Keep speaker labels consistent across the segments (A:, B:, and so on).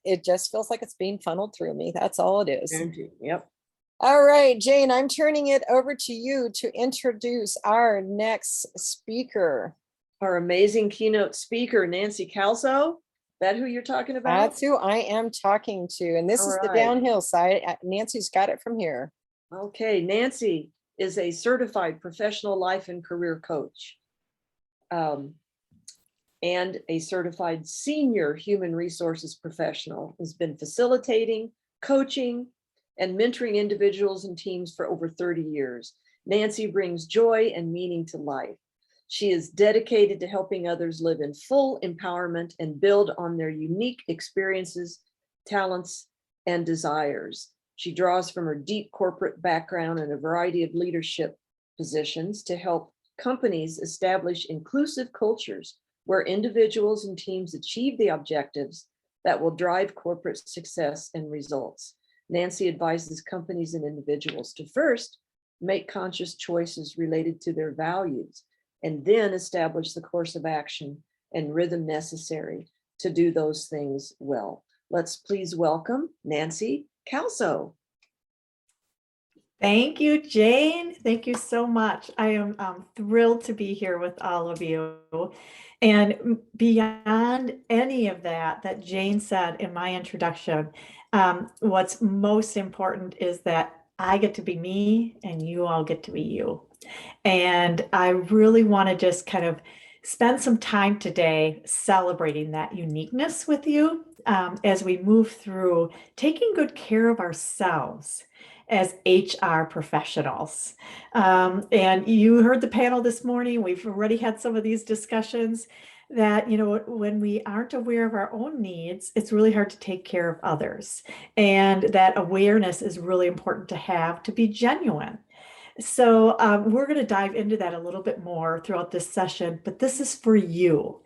A: It just feels like it's being funneled through me. That's all it is.
B: Yep.
A: All right, Jane, I'm turning it over to you to introduce our next speaker.
B: Our amazing keynote speaker, Nancy Calzo. That who you're talking about?
A: That's who I am talking to. And this is the downhill side. Nancy's got it from here.
B: Okay, Nancy is a certified professional life and career coach. And a certified senior human resources professional, has been facilitating, coaching, and mentoring individuals and teams for over 30 years. Nancy brings joy and meaning to life. She is dedicated to helping others live in full empowerment and build on their unique experiences, talents, and desires. She draws from her deep corporate background and a variety of leadership positions to help companies establish inclusive cultures where individuals and teams achieve the objectives that will drive corporate success and results. Nancy advises companies and individuals to first make conscious choices related to their values, and then establish the course of action and rhythm necessary to do those things well. Let's please welcome Nancy Calzo.
C: Thank you, Jane. Thank you so much. I am thrilled to be here with all of you. And beyond any of that Jane said in my introduction, what's most important is that I get to be me and you all get to be you. And I really want to just kind of spend some time today celebrating that uniqueness with you as we move through taking good care of ourselves as HR professionals. And you heard the panel this morning. We've already had some of these discussions that, when we aren't aware of our own needs, it's really hard to take care of others. And that awareness is really important to have to be genuine. So we're going to dive into that a little bit more throughout this session, but this is for you.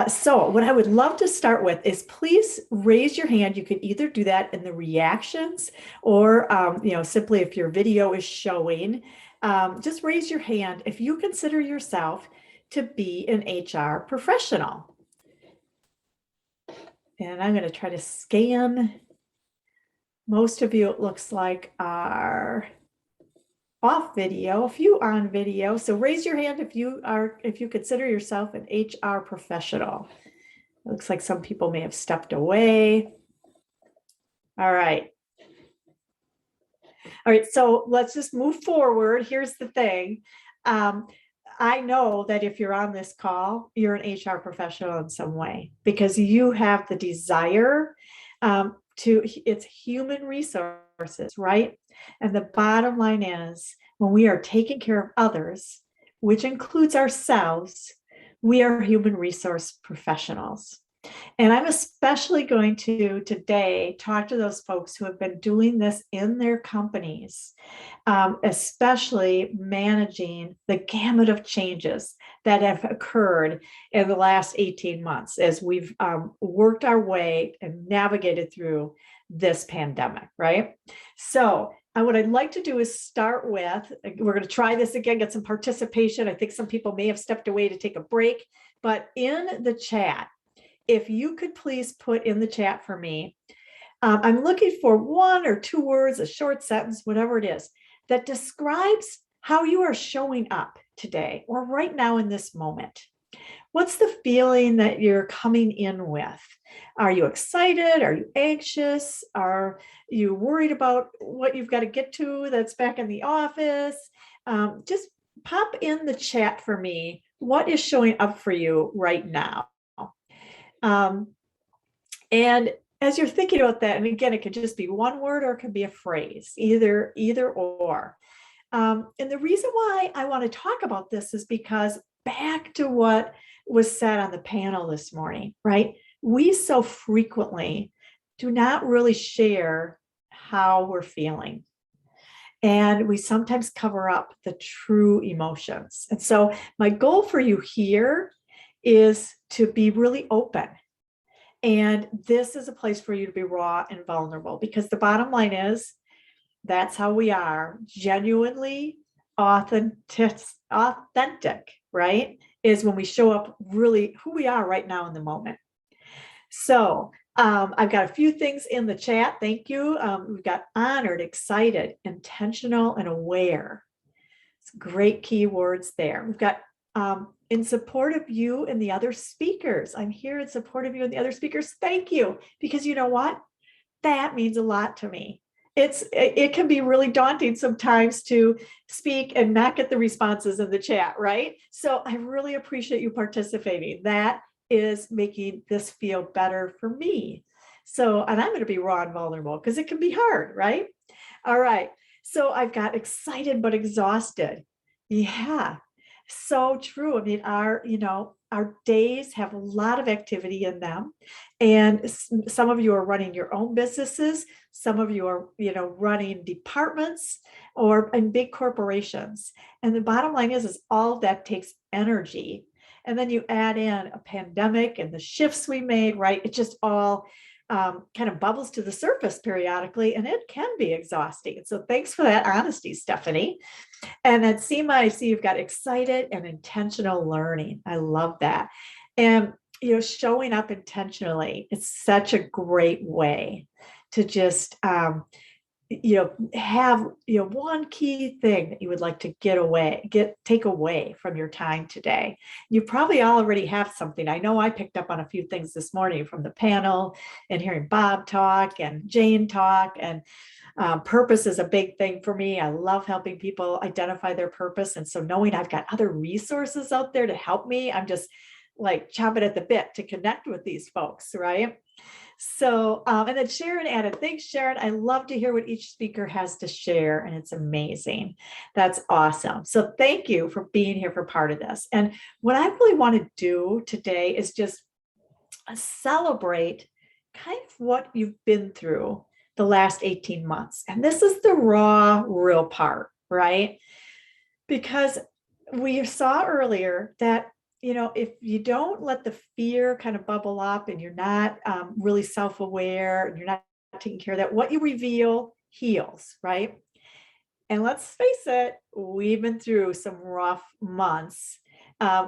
C: So what I would love to start with is please raise your hand. You can either do that in the reactions or, simply if your video is showing, just raise your hand if you consider yourself to be an HR professional. And I'm going to try to scan. Most of you, it looks like, are off video, a few on video. So raise your hand if you consider yourself an HR professional. It looks like some people may have stepped away. All right. So let's just move forward. Here's the thing. I know that if you're on this call, you're an HR professional in some way because you have the desire it's human resources, right? And the bottom line is when we are taking care of others, which includes ourselves, we are human resource professionals. And I'm especially going to today talk to those folks who have been doing this in their companies, especially managing the gamut of changes that have occurred in the last 18 months as we've worked our way and navigated through this pandemic, right? So what I'd like to do is start with, we're going to try this again, get some participation. I think some people may have stepped away to take a break, but in the chat, if you could please put in the chat for me, I'm looking for 1 or 2 words, a short sentence, whatever it is, that describes how you are showing up today or right now in this moment. What's the feeling that you're coming in with? Are you excited? Are you anxious? Are you worried about what you've got to get to that's back in the office? Just pop in the chat for me. What is showing up for you right now? And as you're thinking about that, and again, it could just be one word or it could be a phrase, either or. And the reason why I want to talk about this is because back to what was said on the panel this morning, right? We so frequently do not really share how we're feeling. And we sometimes cover up the true emotions. And so my goal for you here is to be really open. And this is a place for you to be raw and vulnerable because the bottom line is that's how we are, genuinely authentic, right? Is when we show up really who we are right now in the moment. So I've got a few things in the chat. Thank you. We've got honored, excited, intentional, and aware. It's great keywords there. We've got in support of you and the other speakers. I'm here in support of you and the other speakers. Thank you. Because you know what? That means a lot to me. It can be really daunting sometimes to speak and not get the responses in the chat, right? So I really appreciate you participating. That is making this feel better for me. So, and I'm going to be raw and vulnerable because it can be hard, right? All right. So I've got excited but exhausted. Yeah, so true. I mean, our days have a lot of activity in them. And some of you are running your own businesses. Some of you are, running departments or in big corporations. And the bottom line is all of that takes energy. And then you add in a pandemic and the shifts we made, right? It just all kind of bubbles to the surface periodically, and it can be exhausting. So thanks for that honesty, Stephanie. And then Seema, I see you've got excited and intentional learning. I love that. And, showing up intentionally, it's such a great way to just, have, one key thing that you would like to take away from your time today. You probably already have something. I know I picked up on a few things this morning from the panel and hearing Bob talk and Jane talk, and purpose is a big thing for me. I love helping people identify their purpose. And so knowing I've got other resources out there to help me, I'm just like chomping at the bit to connect with these folks, right? So, and then Sharon added, thanks, Sharon. I love to hear what each speaker has to share, and it's amazing. That's awesome. So thank you for being here for part of this. And what I really want to do today is just celebrate kind of what you've been through the last 18 months. And this is the raw, real part, right? Because we saw earlier that, if you don't let the fear kind of bubble up and you're not really self-aware, and you're not taking care of that, what you reveal heals, right? And let's face it, we've been through some rough months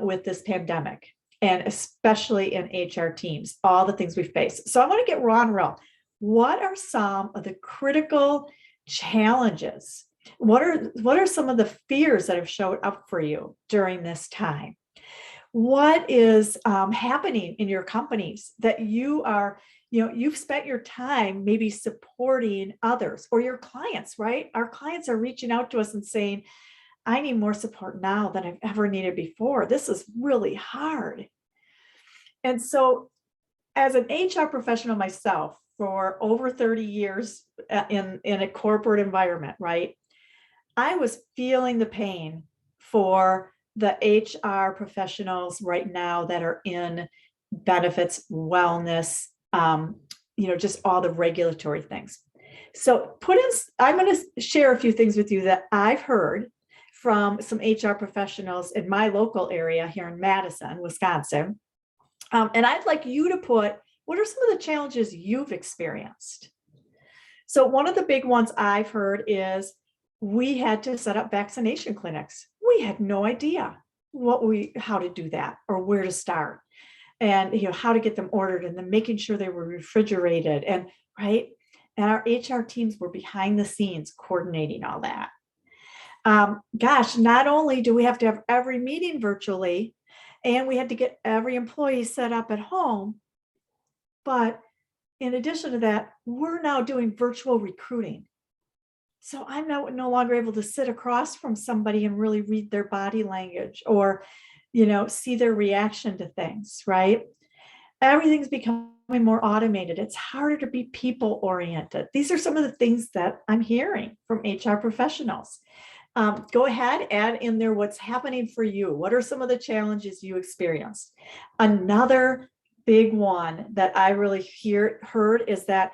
C: with this pandemic, and especially in HR teams, all the things we face. So I want to get raw and real. What are some of the critical challenges? What are some of the fears that have showed up for you during this time? What is happening in your companies that you are, you've spent your time maybe supporting others or your clients, right? Our clients are reaching out to us and saying, I need more support now than I've ever needed before. This is really hard. And so as an HR professional myself for over 30 years in a corporate environment, right? I was feeling the pain for the HR professionals right now that are in benefits, wellness, just all the regulatory things. So I'm going to share a few things with you that I've heard from some HR professionals in my local area here in Madison, Wisconsin. And I'd like you to put, what are some of the challenges you've experienced? So one of the big ones I've heard is we had to set up vaccination clinics. We had no idea how to do that or where to start, and how to get them ordered, and then making sure they were refrigerated, and right. And our HR teams were behind the scenes coordinating all that. Not only do we have to have every meeting virtually, and we had to get every employee set up at home, but in addition to that, we're now doing virtual recruiting. So I'm no longer able to sit across from somebody and really read their body language or, see their reaction to things, right? Everything's becoming more automated. It's harder to be people oriented. These are some of the things that I'm hearing from HR professionals. Go ahead, add in there what's happening for you. What are some of the challenges you experienced? Another big one that I really heard is that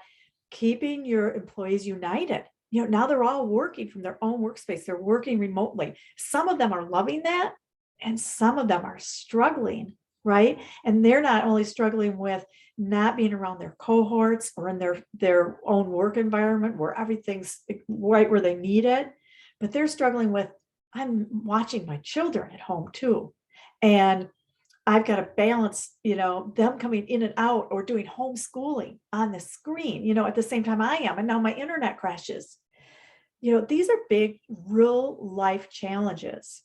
C: keeping your employees united. Now they're all working from their own workspace. They're working remotely. Some of them are loving that, and some of them are struggling, right? And they're not only struggling with not being around their cohorts or in their own work environment where everything's right where they need it, but they're struggling with, I'm watching my children at home too. And I've got to balance, them coming in and out or doing homeschooling on the screen, at the same time I am. And now my internet crashes. These are big real life challenges.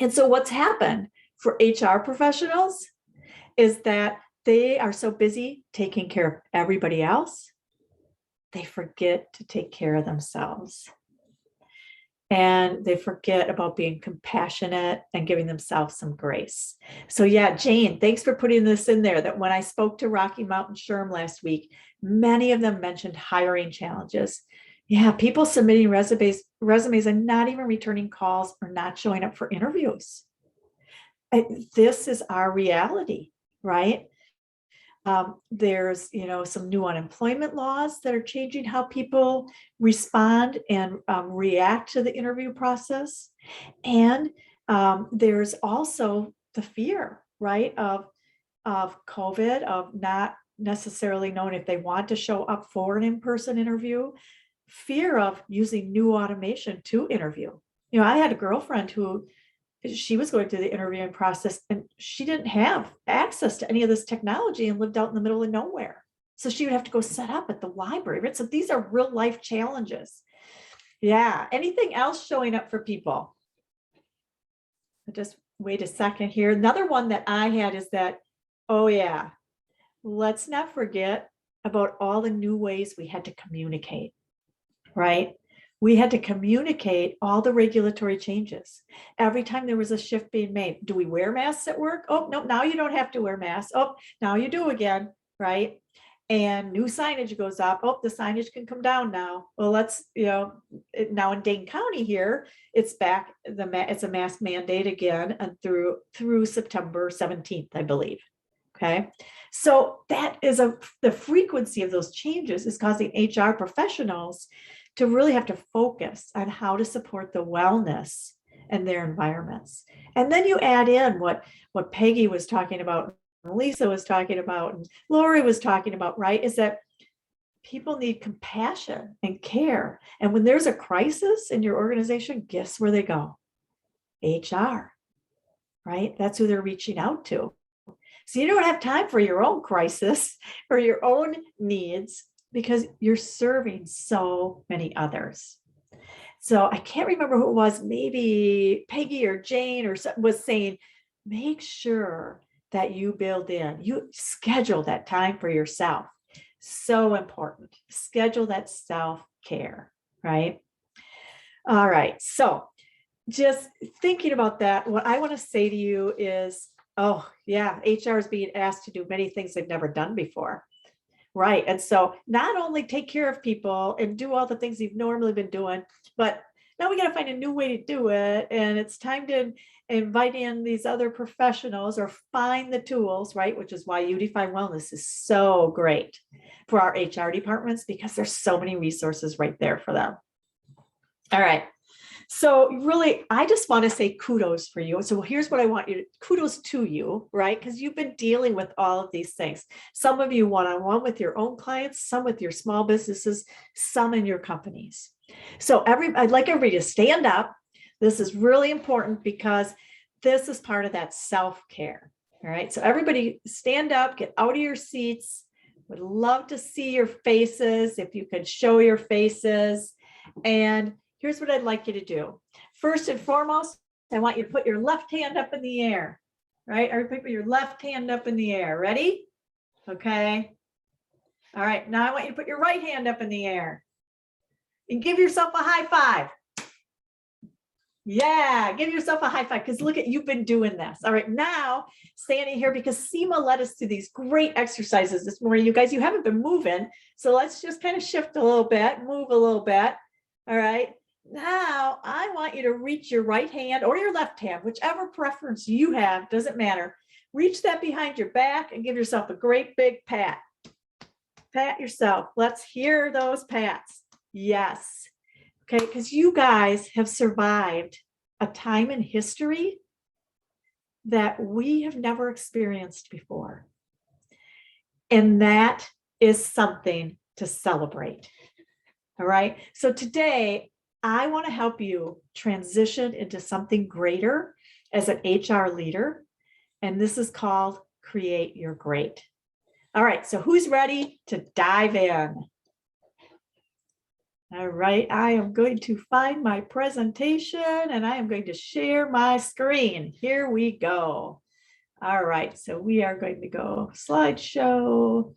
C: And so what's happened for HR professionals is that they are so busy taking care of everybody else, they forget to take care of themselves. And they forget about being compassionate and giving themselves some grace. So yeah, Jane, thanks for putting this in there, that when I spoke to Rocky Mountain SHRM last week, many of them mentioned hiring challenges. Yeah, people submitting resumes and not even returning calls or not showing up for interviews. This is our reality, right? There's, some new unemployment laws that are changing how people respond and react to the interview process. And there's also the fear, right, of COVID, of not necessarily knowing if they want to show up for an in-person interview, fear of using new automation to interview. I had a girlfriend who she was going through the interviewing process and she didn't have access to any of this technology and lived out in the middle of nowhere. So she would have to go set up at the library, right? So these are real life challenges. Yeah. Anything else showing up for people? Just wait a second here. Another one that I had is that, oh yeah, let's not forget about all the new ways we had to communicate, right? We had to communicate all the regulatory changes. Every time there was a shift being made, do we wear masks at work? Oh, no, now you don't have to wear masks. Oh, now you do again, right? And new signage goes up. Oh, the signage can come down now. Well, let's, now in Dane County here, it's back, it's a mask mandate again and through September 17th, I believe. Okay. So that is the frequency of those changes is causing HR professionals to really have to focus on how to support the wellness in their environments. And then you add in what Peggy was talking about, Lisa was talking about, and Lori was talking about, right? Is that people need compassion and care. And when there's a crisis in your organization, guess where they go? HR, right? That's who they're reaching out to. So you don't have time for your own crisis or your own needs because you're serving so many others. So I can't remember who it was, maybe Peggy or Jane or was saying, make sure that you build in, you schedule that time for yourself. So important. Schedule that self-care, right? All right. So just thinking about that, what I want to say to you is, oh yeah, HR is being asked to do many things they've never done before. Right. And so not only take care of people and do all the things you've normally been doing, but now we got to find a new way to do it. And it's time to invite in these other professionals or find the tools, right? Which is why Unify Wellness is so great for our HR departments because there's so many resources right there for them. All right. So really, I just want to say kudos for you. So here's what I want you to, kudos to you, right? Because you've been dealing with all of these things. Some of you one-on-one with your own clients, some with your small businesses, some in your companies. So I'd like everybody to stand up. This is really important because this is part of that self-care. All right. So everybody stand up, get out of your seats. Would love to see your faces. If you could show your faces. And here's what I'd like you to do. First and foremost, I want you to put your left hand up in the air, right? Or put your left hand up in the air. Ready? Okay. All right. Now I want you to put your right hand up in the air and give yourself a high five. Yeah, give yourself a high five because look at, you've been doing this. All right, now standing here because Seema led us to these great exercises this morning. You guys, you haven't been moving. So let's just kind of shift a little bit, move a little bit. All right. Now I want you to reach your right hand or your left hand, whichever preference you have, doesn't matter. Reach that behind your back and give yourself a great big pat. Pat yourself. Let's hear those pats. Yes. Okay, because you guys have survived a time in history that we have never experienced before. And that is something to celebrate. All right. So today, I want to help you transition into something greater as an HR leader And this is called Create Your Great. All right, so who's ready to dive in? All right, I am going to find my presentation and I am going to share my screen. Here we go. All right, so we are going to go slideshow.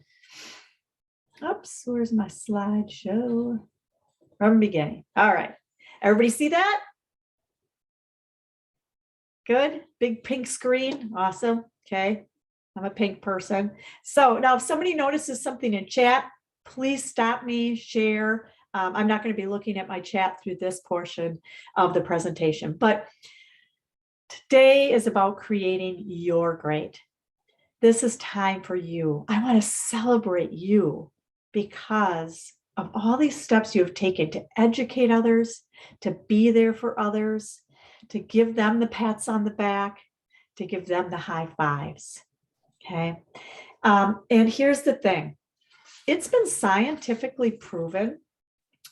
C: Oops, where's my slideshow? From the beginning. All right, everybody see that? Good, big pink screen, awesome, okay. I'm a pink person. So now if somebody notices something in chat, please stop me, share. I'm not going to be looking at my chat through this portion of the presentation, but today is about creating your great. This is time for you. I want to celebrate you because of all these steps you have taken to educate others, to be there for others, to give them the pats on the back, to give them the high fives. Okay. And here's the thing. It's been scientifically proven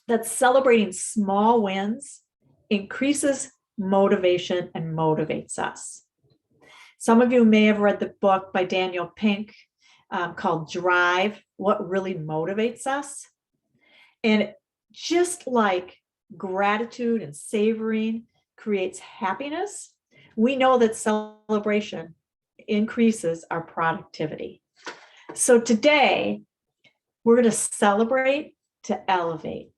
C: that celebrating small wins increases motivation and motivates us. Some of you may have read the book by Daniel Pink called Drive, What Really Motivates Us. And just like gratitude and savoring creates happiness, we know that celebration increases our productivity. So today, we're going to celebrate to elevate.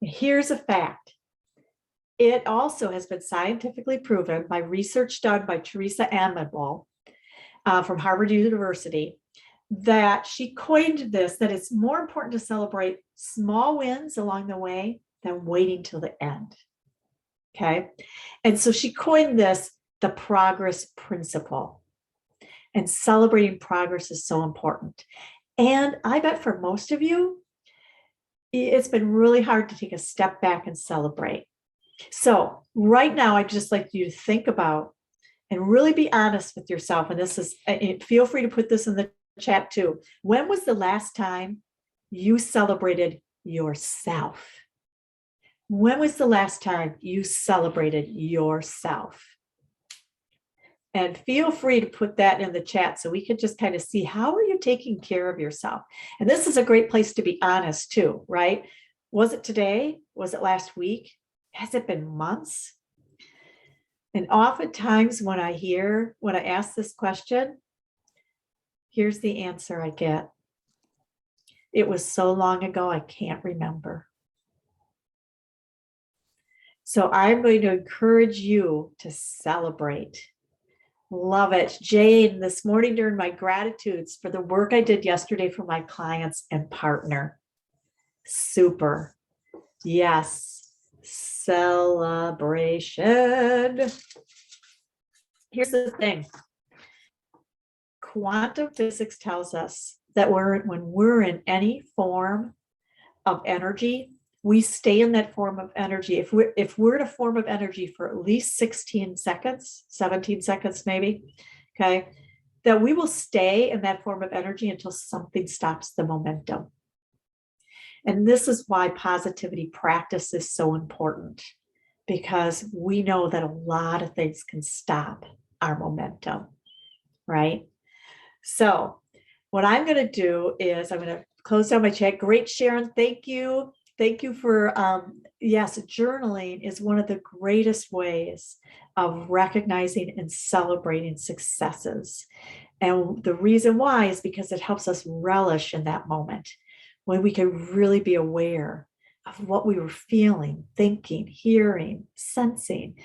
C: Here's a fact. It also has been scientifically proven by research done by Teresa Amable from Harvard University that she coined this, that it's more important to celebrate small wins along the way than waiting till the end. Okay. And so she coined this the progress principle. And celebrating progress is so important. And I bet for most of you, it's been really hard to take a step back and celebrate. So right now, I'd just like you to think about and really be honest with yourself. And this is, feel free to put this in the chat too. When was the last time you celebrated yourself? When was the last time you celebrated yourself? And feel free to put that in the chat so we can just kind of see, how are you taking care of yourself? And this is a great place to be honest too, right? Was it today? Was it last week? Has it been months? And oftentimes when I ask this question, here's the answer I get. It was so long ago, I can't remember. So I'm going to encourage you to celebrate. Love it. Jane, this morning during my gratitudes for the work I did yesterday for my clients and partner. Super. Yes. Celebration. Here's the thing. Quantum physics tells us that when we're in any form of energy, we stay in that form of energy. If we're in a form of energy for at least 16 seconds, 17 seconds maybe, okay, that we will stay in that form of energy until something stops the momentum. And this is why positivity practice is so important, because we know that a lot of things can stop our momentum, right? So what I'm going to do is I'm going to close down my chat. Great, Sharon. Thank you. Thank you for, yes, journaling is one of the greatest ways of recognizing and celebrating successes. And the reason why is because it helps us relish in that moment when we can really be aware of what we were feeling, thinking, hearing, sensing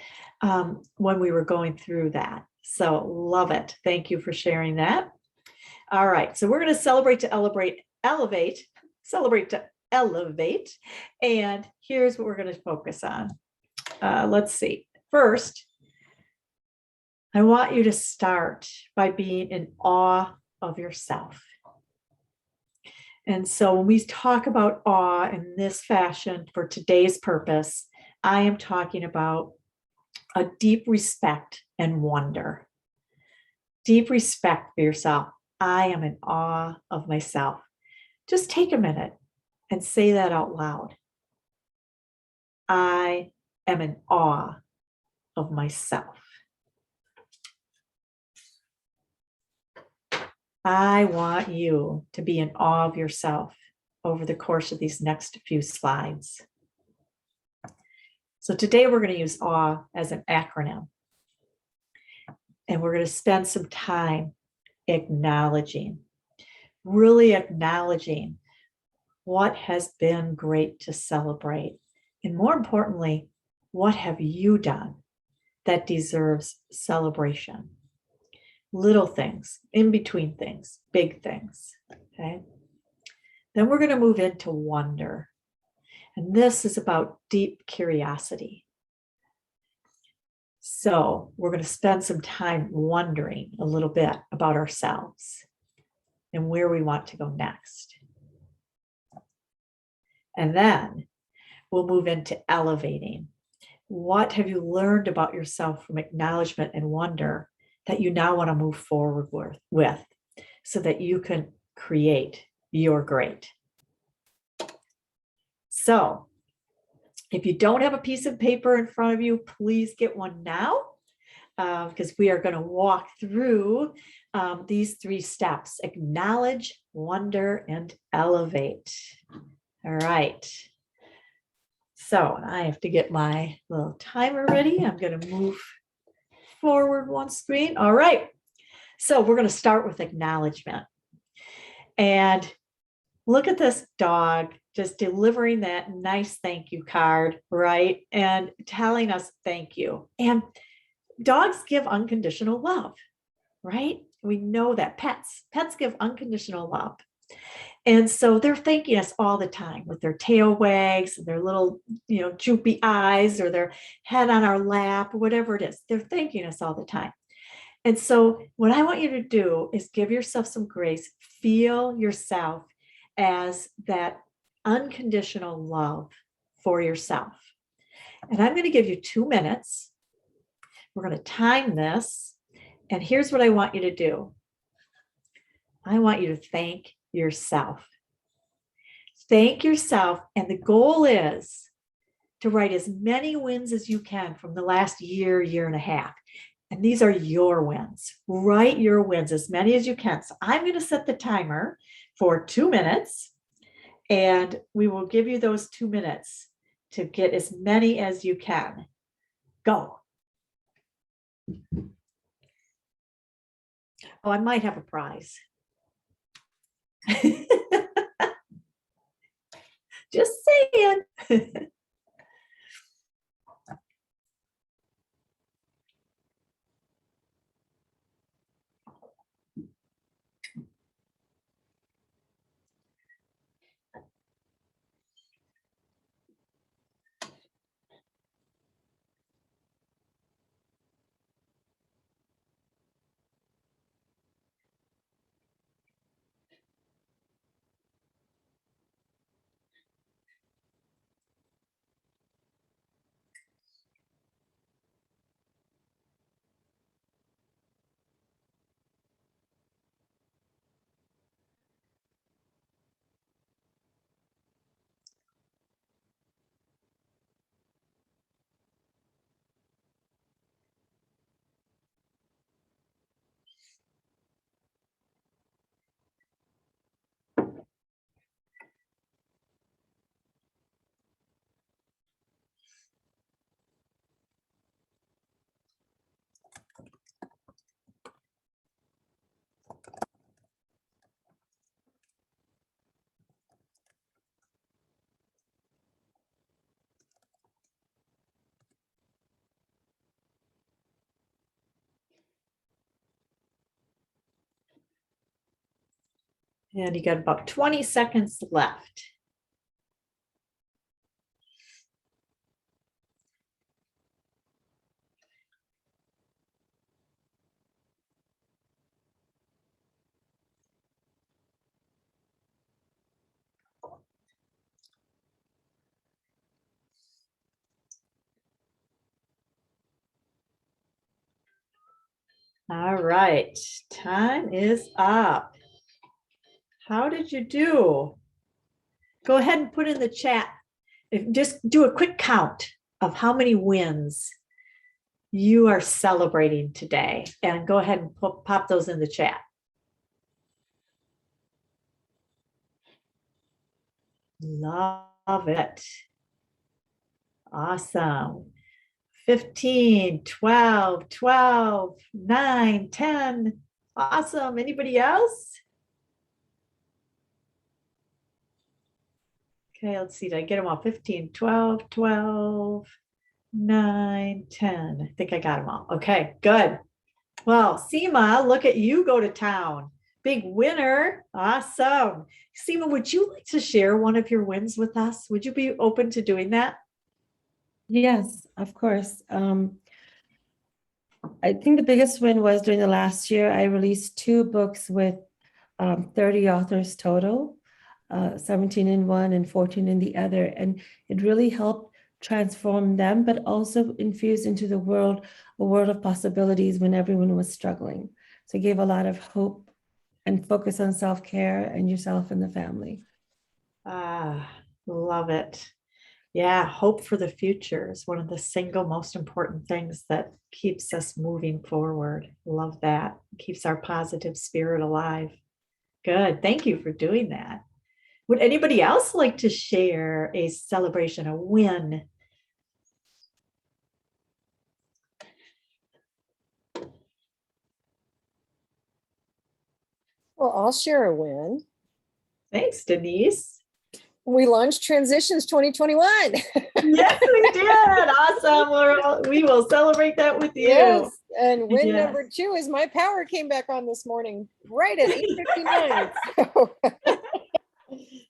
C: when we were going through that. So love it. Thank you for sharing that. All right, so we're going to celebrate to elevate. And here's what we're going to focus on. Let's see. First, I want you to start by being in awe of yourself. And so when we talk about awe in this fashion for today's purpose, I am talking about a deep respect and wonder. Deep respect for yourself. I am in awe of myself. Just take a minute and say that out loud. I am in awe of myself. I want you to be in awe of yourself over the course of these next few slides. So today we're going to use awe as an acronym. And we're going to spend some time acknowledging, really acknowledging what has been great to celebrate. And more importantly, what have you done that deserves celebration? Little things, in between things, big things, okay? Then we're going to move into wonder. And this is about deep curiosity. So we're going to spend some time wondering a little bit about ourselves and where we want to go next. And then we'll move into elevating. What have you learned about yourself from acknowledgement and wonder that you now want to move forward with so that you can create your great? So if you don't have a piece of paper in front of you, please get one now, because we are going to walk through these 3 steps: acknowledge, wonder, and elevate. All right. So I have to get my little timer ready. I'm going to move forward one screen. All right. So we're going to start with acknowledgement. And look at this dog just delivering that nice thank you card, right? And telling us thank you. And dogs give unconditional love, right? We know that pets give unconditional love. And so they're thanking us all the time with their tail wags and their little, droopy eyes, or their head on our lap, or whatever it is. They're thanking us all the time. And so what I want you to do is give yourself some grace. Feel yourself as that unconditional love for yourself. And I'm going to give you 2 minutes. We're going to time this. And here's what I want you to do. I want you to thank yourself. Thank yourself. And the goal is to write as many wins as you can from the last year, year and a half. And these are your wins. Write your wins, as many as you can. So I'm going to set the timer for 2 minutes. And we will give you those 2 minutes to get as many as you can. Go. Oh, I might have a prize. Just saying. And you got about 20 seconds left. All right, time is up. How did you do? Go ahead and put in the chat. Just do a quick count of how many wins you are celebrating today, and go ahead and pop those in the chat. Love it. Awesome. 15, 12, 12, 9, 10. Awesome. Anybody else? Okay, let's see. Did I get them all? 15, 12, 12, 9, 10. I think I got them all. Okay, good. Well, Seema, look at you go to town. Big winner. Awesome. Seema, would you like to share one of your wins with us? Would you be open to doing that?
D: Yes, of course. I think the biggest win was during the last year, I released 2 books with 30 authors total, 17 in one and 14 in the other. And it really helped transform them, but also infuse into the world a world of possibilities when everyone was struggling. So it gave a lot of hope and focus on self-care and yourself and the family.
C: Ah, love it. Yeah, hope for the future is one of the single most important things that keeps us moving forward. Love that. Keeps our positive spirit alive. Good. Thank you for doing that. Would anybody else like to share a celebration, a win?
A: Well, I'll share a win.
C: Thanks, Denise.
A: We launched Transitions 2021.
C: Yes, we did. Awesome. We will celebrate that with you.
A: Yes. And win
C: Yes.
A: number 2 is my power came back on this morning, right at 8:59. So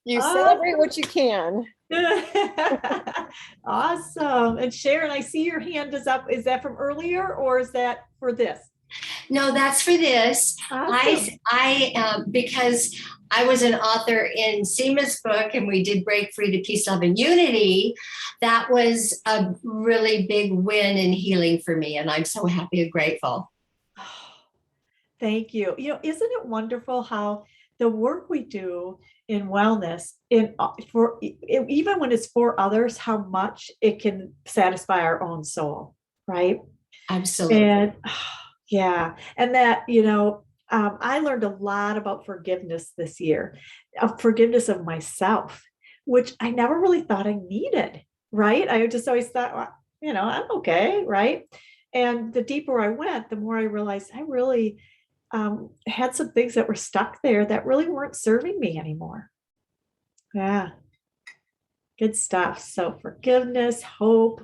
A: you celebrate what you can.
C: Awesome. And Sharon, I see your hand is up. Is that from earlier or is that for this?
E: No, that's for this.
C: Awesome.
E: Because I was an author in Seema's book and we did Break Free to Peace, Love, and Unity. That was a really big win in healing for me. And I'm so happy and grateful.
C: Thank you. You know, isn't it wonderful how the work we do in wellness, even when it's for others, how much it can satisfy our own soul, right?
E: Absolutely.
C: And yeah, and that, I learned a lot about forgiveness this year, of forgiveness of myself, which I never really thought I needed, right? I just always thought, well, I'm okay, right? And the deeper I went, the more I realized I really had some things that were stuck there that really weren't serving me anymore. Yeah, good stuff. So forgiveness, hope,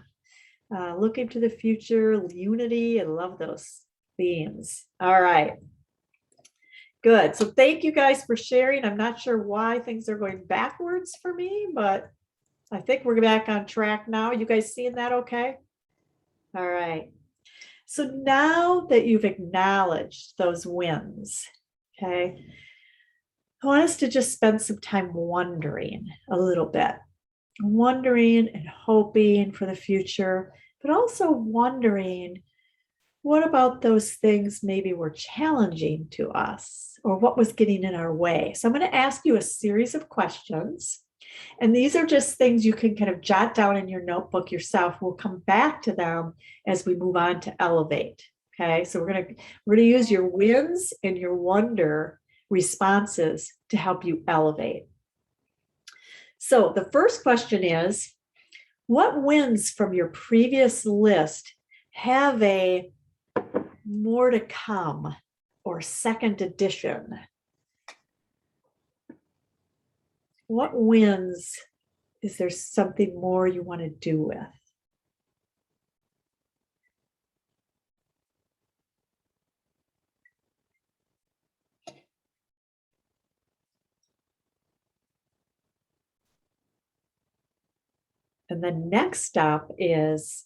C: looking to the future, unity. I love those themes. All right. Good. So thank you guys for sharing. I'm not sure why things are going backwards for me, but I think we're back on track now. You guys seeing that okay? All right. So now that you've acknowledged those wins, okay, I want us to just spend some time wondering a little bit, wondering and hoping for the future, but also wondering, what about those things maybe were challenging to us or what was getting in our way? So I'm going to ask you a series of questions. And these are just things you can kind of jot down in your notebook yourself. We'll come back to them as we move on to elevate. Okay, so we're gonna use your wins and your wonder responses to help you elevate. So the first question is, what wins from your previous list have a more to come or second edition? What wins is there something more you want to do with? And the next step is,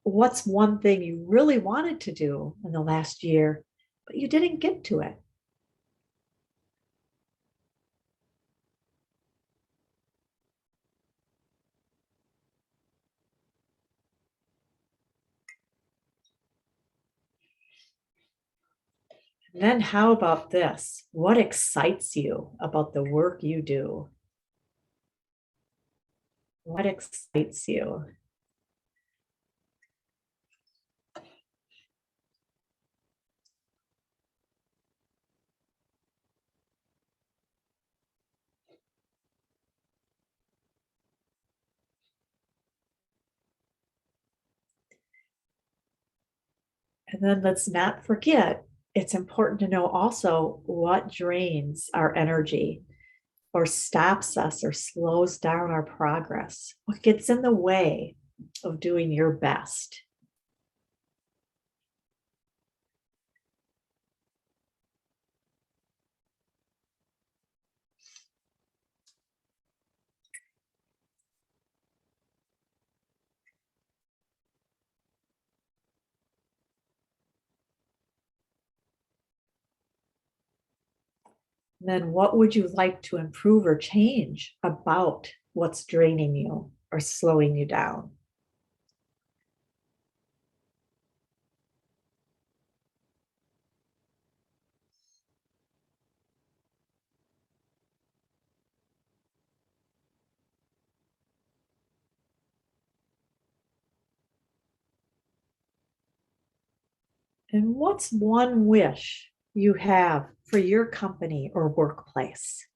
C: what's one thing you really wanted to do in the last year, but you didn't get to it? And then how about this? What excites you about the work you do? What excites you? And then let's not forget, it's important to know also what drains our energy or stops us or slows down our progress. What gets in the way of doing your best? Then what would you like to improve or change about what's draining you or slowing you down? And what's one wish you have for your company or workplace?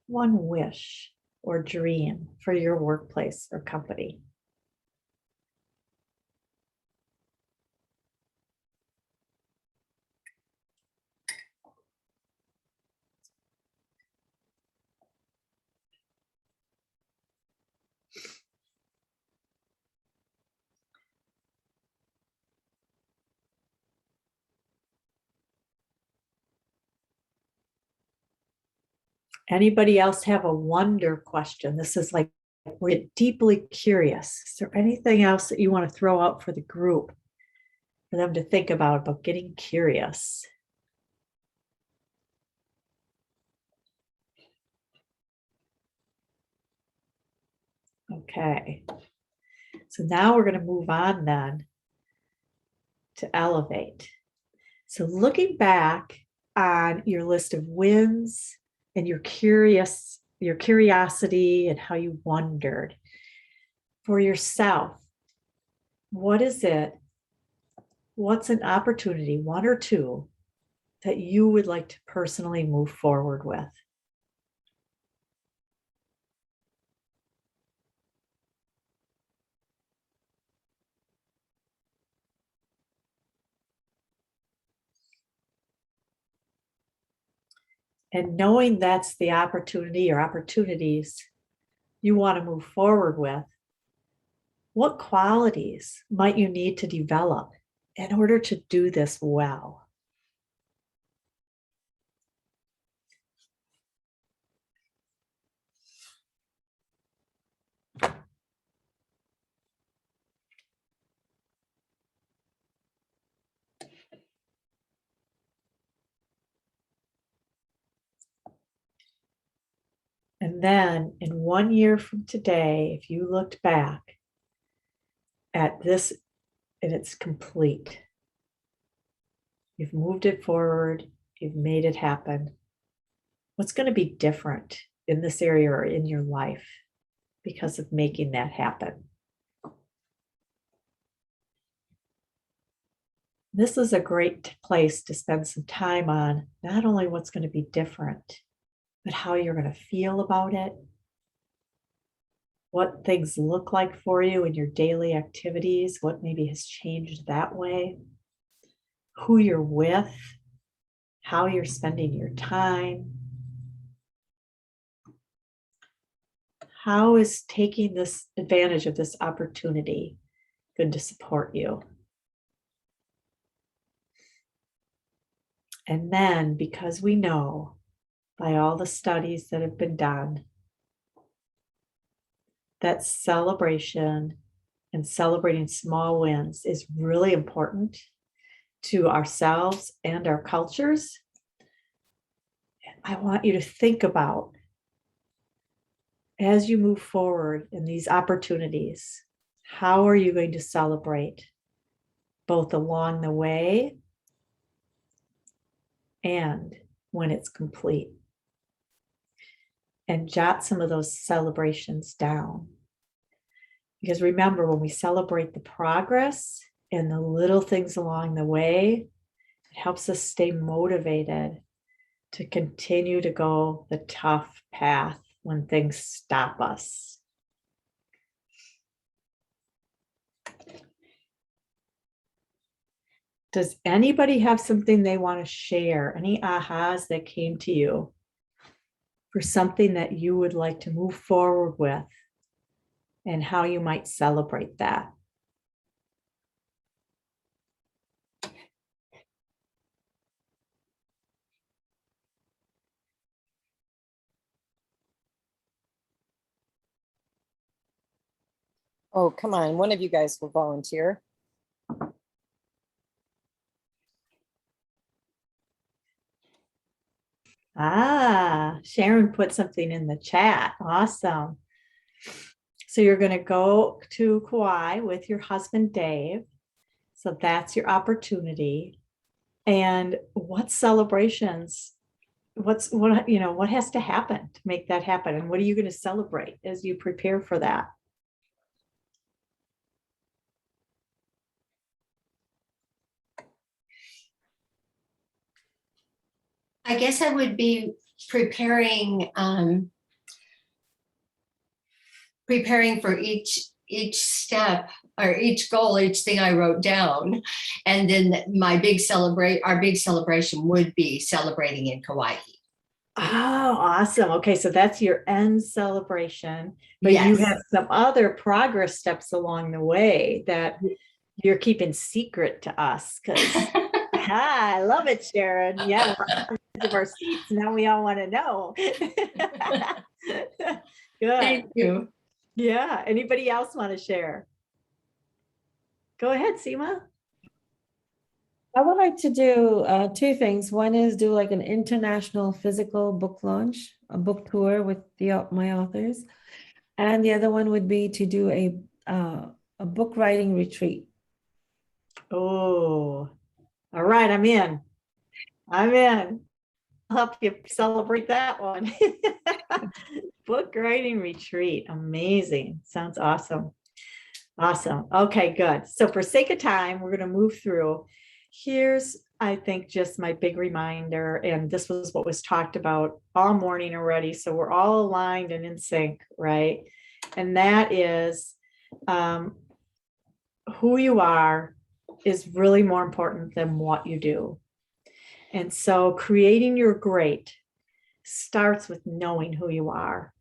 C: One wish or dream for your workplace or company. Anybody else have a wonder question? This is like, we're deeply curious. Is there anything else that you want to throw out for the group, for them to think about getting curious? Okay. So now we're going to move on then to elevate. So looking back on your list of wins and your curiosity and how you wondered for yourself, what is it? What's an opportunity, one or two, that you would like to personally move forward with? And knowing that's the opportunity or opportunities you want to move forward with, what qualities might you need to develop in order to do this well? And then in 1 year from today, if you looked back at this and it's complete, you've moved it forward, you've made it happen, what's going to be different in this area or in your life because of making that happen? This is a great place to spend some time on not only what's going to be different, but how you're going to feel about it, what things look like for you in your daily activities, what maybe has changed that way, who you're with, how you're spending your time. How is taking this advantage of this opportunity going to support you? And then, because we know by all the studies that have been done that celebration and celebrating small wins is really important to ourselves and our cultures, I want you to think about, as you move forward in these opportunities, how are you going to celebrate both along the way and when it's complete? And jot some of those celebrations down. Because remember, when we celebrate the progress and the little things along the way, it helps us stay motivated to continue to go the tough path when things stop us. Does anybody have something they want to share? Any ahas that came to you for something that you would like to move forward with and how you might celebrate that?
A: Oh, come on. One of you guys will volunteer.
C: Sharon put something in the chat. Awesome. So you're going to go to Kauai with your husband, Dave. So that's your opportunity. And what celebrations, what has to happen to make that happen? And what are you going to celebrate as you prepare for that?
E: I guess I would be preparing for each step or each goal, each thing I wrote down. And then our big celebration would be celebrating in Kauai.
C: Oh, awesome. Okay, so that's your end celebration, but you
E: Yes.
C: have some other progress steps along the way that you're keeping secret to us because I love it, Sharon. Yeah, we're on the edge of our seats. Now we all want to know. Good.
E: Thank you.
C: Yeah. Anybody else want to share? Go ahead, Seema.
D: I would like to do two things. One is do like an international physical book launch, a book tour with my authors. And the other one would be to do a book writing retreat.
C: Oh, all right. I'm in. I'll help you celebrate that one. Book writing retreat. Amazing. Sounds awesome. Awesome. Okay, good. So for sake of time, we're going to move through. Here's, I think, just my big reminder, and this was what was talked about all morning already. So we're all aligned and in sync, right? And that is who you are is really more important than what you do. And so creating your great starts with knowing who you are.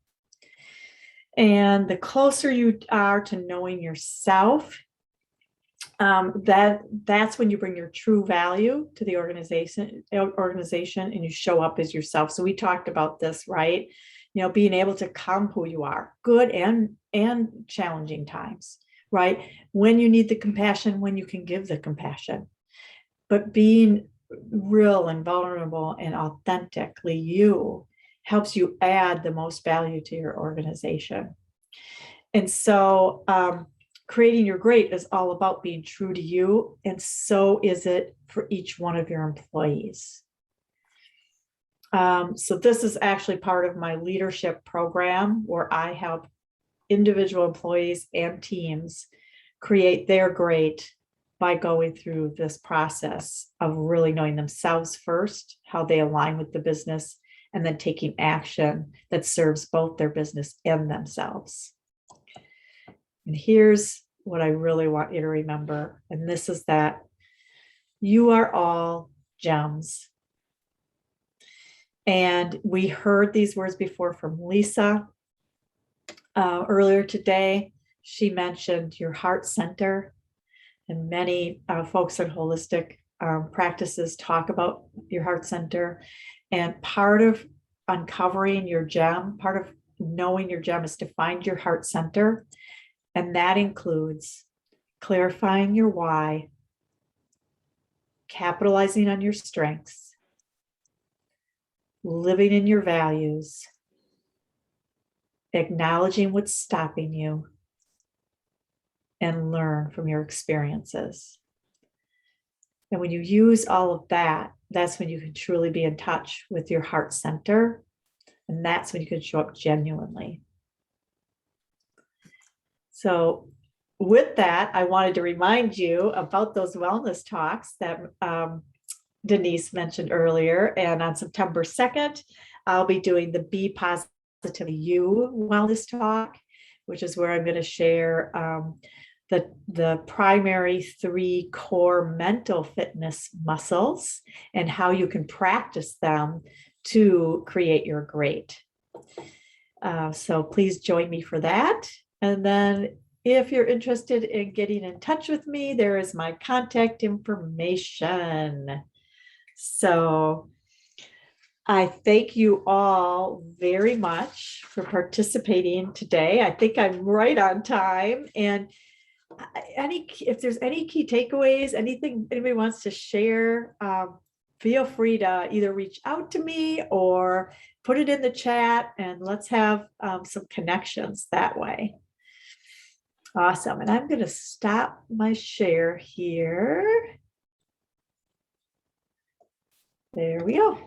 C: And the closer you are to knowing yourself, that's when you bring your true value to the organization, and you show up as yourself. So we talked about this, right? Being able to come who you are, good and challenging times, right? When you need the compassion, when you can give the compassion, but being real and vulnerable and authentically you helps you add the most value to your organization. And so creating your great is all about being true to you. And so is it for each one of your employees. So this is actually part of my leadership program where I help individual employees and teams create their great by going through this process of really knowing themselves first, how they align with the business, and then taking action that serves both their business and themselves. And here's what I really want you to remember, and this is that you are all gems. And we heard these words before from Lisa earlier today. She mentioned your heart center, and many folks in holistic practices talk about your heart center. And part of uncovering your gem, part of knowing your gem is to find your heart center. And that includes clarifying your why, capitalizing on your strengths, living in your values, acknowledging what's stopping you, and learn from your experiences. And when you use all of that, that's when you can truly be in touch with your heart center. And that's when you can show up genuinely. So with that, I wanted to remind you about those wellness talks that Denise mentioned earlier. And on September 2nd, I'll be doing the Be Positive You Wellness Talk, which is where I'm going to share the primary 3 core mental fitness muscles and how you can practice them to create your great. So please join me for that. And then if you're interested in getting in touch with me, there is my contact information. So I thank you all very much for participating today. I think I'm right on time. And if there's any key takeaways, anything anybody wants to share, feel free to either reach out to me or put it in the chat, and let's have some connections that way. Awesome. And I'm going to stop my share here. There we go.